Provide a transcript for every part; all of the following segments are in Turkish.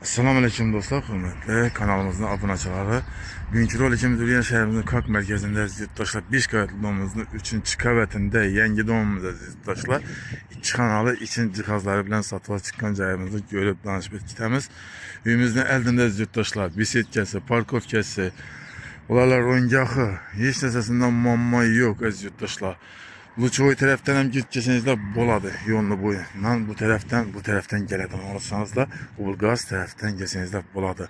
Assalamu alaikum dostlar, hürmetli kanalımızın aboneçileri. Bugünkü rolikimiz Ürgen şehrimizin Kalk merkezinde yurttaşlar 5 qavatlı domumuzun 3. qavatında yangi domumuzda yurttaşlar 2 kanalı için cihazları bilen satıla çıkan cayımızı görüp danışıp etkitemiz. Üyümüzün eldinde yurttaşlar bisetkesi, parkovkesi, olarlar oyuncakı, hiç nesesinden mamma yok az yurttaşlar. Luçoy taraftan hem gideceksiniz de boladı yolunu boyu. Bu taraftan geledim olursanız da Ulgaz taraftan geçseniz de boladı.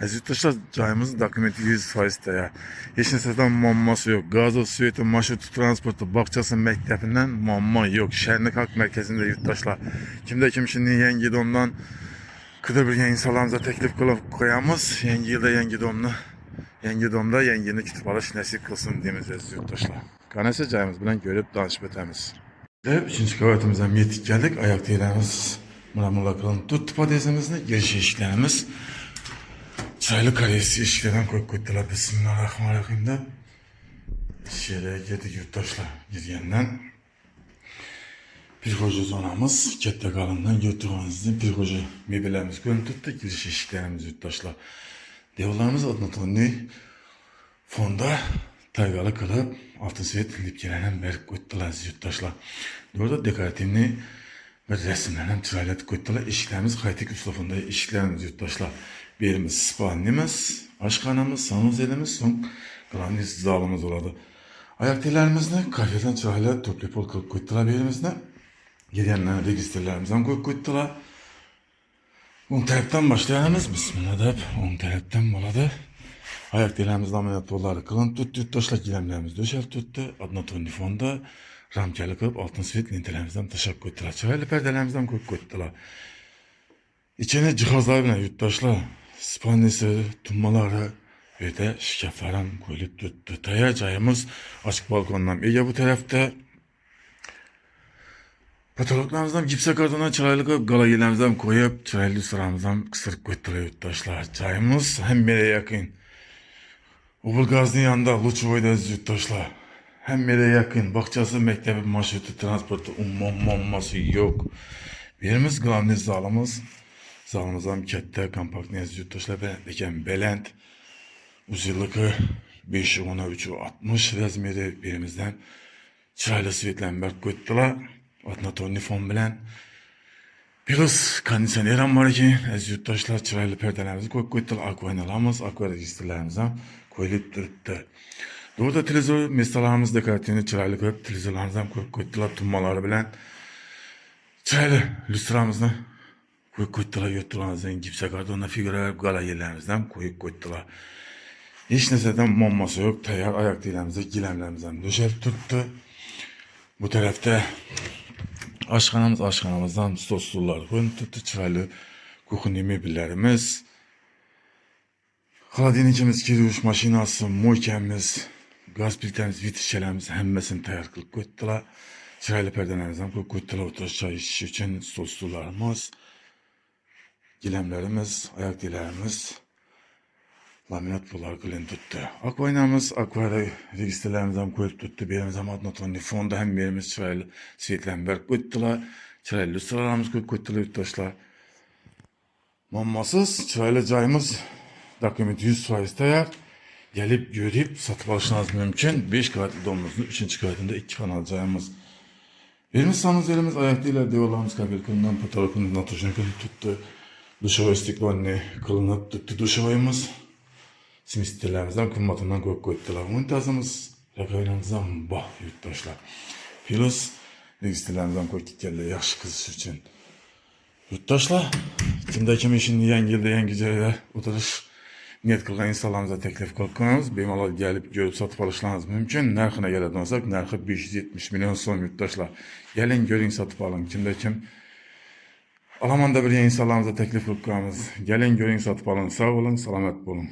Yurttaşlar cayımızın dokumenti 100% ya. Hiç neseden mamması yok. Gazı, suyeti, marşrutu, transportu, bakçası, mektebinden mamma yok. Şenlik Halk Merkezi'nde yurttaşlar. Kimde kim şimdi Yengi Dom'dan Kıdır bir insanlarımıza teklif kılıp koyamız. Yengi yılda Yengi Dom'da. Yengi Dom'da yengini kitap alış nasip kılsın diyemiz yurttaşlar. Kanese cayımız bilen görüp danışıp etemiz. Ve 3. kavatimizden yetik geldik. Ayak değerlerimiz muramurla kılın. Tut padesimizde giriş eşiklerimiz. Çaylı karesi eşiklerden koydular. Bismillahirrahmanirrahim de. İşyere girdik yurttaşlar. Girgenden. Bir hoca zonamız. Kette kalından götürüğünüzde bir hoca mebellerimiz görün tuttu. Giriş eşiklerimiz yurttaşlar. Devalarımız adına tonlu fonda taygalı kılıp altın svet lipkelenen berk koydular yurttaşlar. Orada dekoratifli ve resimlenen çıraylat koydular. İşiklerimiz kaytık üslufunda işiklerimiz yurttaşlar. Birimiz spannimiz, aşkhanamız, sanuzelimiz, son granit zalımız oladı. Ayak tellerimizde kafeden çıraylat toplayıp ol kılıp koydular birimizde. Gidenler registrlerimizden koydular. On taraftan başlayanımız bismillah deyip on taraftan boladı. Ayak dilimiz laminat bolları kılın tuttu, taşlak gilemlerimiz döşel tuttu. Adına tonni fonda ramkalı kılıp altın svet lentelerimizden taşak koydular. Çaylı perdelerimizden koydular. İçine cihazlar bilen yurttaşlar, spannesi, tummaları ve de şikafların koyulup tuttu. Tayar cayımız açık balkondan. Bu tarafta patologlarımızdan gipse kartondan çıraylı galagilerimizden koyup çıraylı sıramızdan kısırıp koydular yurttaşlar. Çayımız hem bire yakın. Ubulgaz'ın yanında Luçoy'da yurttaşlar. Hem bire yakın. Bakçası, mektebi, marşrutu, transportu, ummanması yok. Birimiz granit zalımız. Zalımızdan kette kompakt nez yurttaşlar belentliken belent. Uzunluğu 5'i 10'a 3'ü 60 razmeri birimizden çıraylı svetlenberg koydular. Adına tonni fon bilen. Biraz kondisyonerim var ki, az yurttaşlar çıraylı perdelerimizi koydular. Akvaynalarımız, akva registrlerimizden koyulup durdu. Burada televizyon meselelerimiz dekoratifini çıraylı koyup televizyorlarımızdan koydular. Tummaları bilen çıraylı lüstramızı koydular. Yurtlarımızdan gipse kardonla figürler gala yerlerimizden koydular. Hiç neseden mamması yok. Tayar ayak dilerimizde gilemlerimizden döşel tuttu. Bu tarafta aşkhanamızdan stollar koyun tuttu. Çıraylı kuhuni mebellerimiz. Xaladiynicimiz, kiriş maşinası, moykemiz, gaz plitemiz, vitişçelerimiz hemmesini tayar kılıp koydular. Çıraylı perdelerimizden koydular. Oturuş çay içiş için stollarımız, gilemlerimiz, ayak dilerimiz, laminat pullar kılın tuttu. Akvaynamız, akvara registrlerimizden koyup tuttu. Birimiz adına tonni fonda hem birimiz çıraylı svetlenberg koydular. Çıraylı sıralarımız koydular yurttaşlar. Mammasız çıraylı cayımız dokumент 100% tayar. Gelip görüp satıp alışınız mümkün. 5 qavatlı domumuzun 3. qavatında 2 kanal cayımız. Birimiz sanuzelimiz ayak değil devalarımız kabul kılınan patologumuz natrojen tuttu. Duşava istiklalini kılınıp tuttu duşavayımız. Simistelerimizden kımmatından koydular. Muntazımız rakaynamızdan bah yurttaşlar. Filos registrlerimizden koyduk geldi yaxşı kızış için. Yurttaşlar, kimde kim işin yengilde yengicede oturuş niyet kılgan insanlarımıza teklif kılganız, bemalol gelip görüp satıp alışlarınız mümkün. Narxına geleden olsak, narxı 570 milyon son yurttaşlar. Gelin görün satıp alın. Kimde kim Alamanda bir insanlarımıza teklif kılganız. Gelin görün satıp alın. Sağ olun, selamet olun.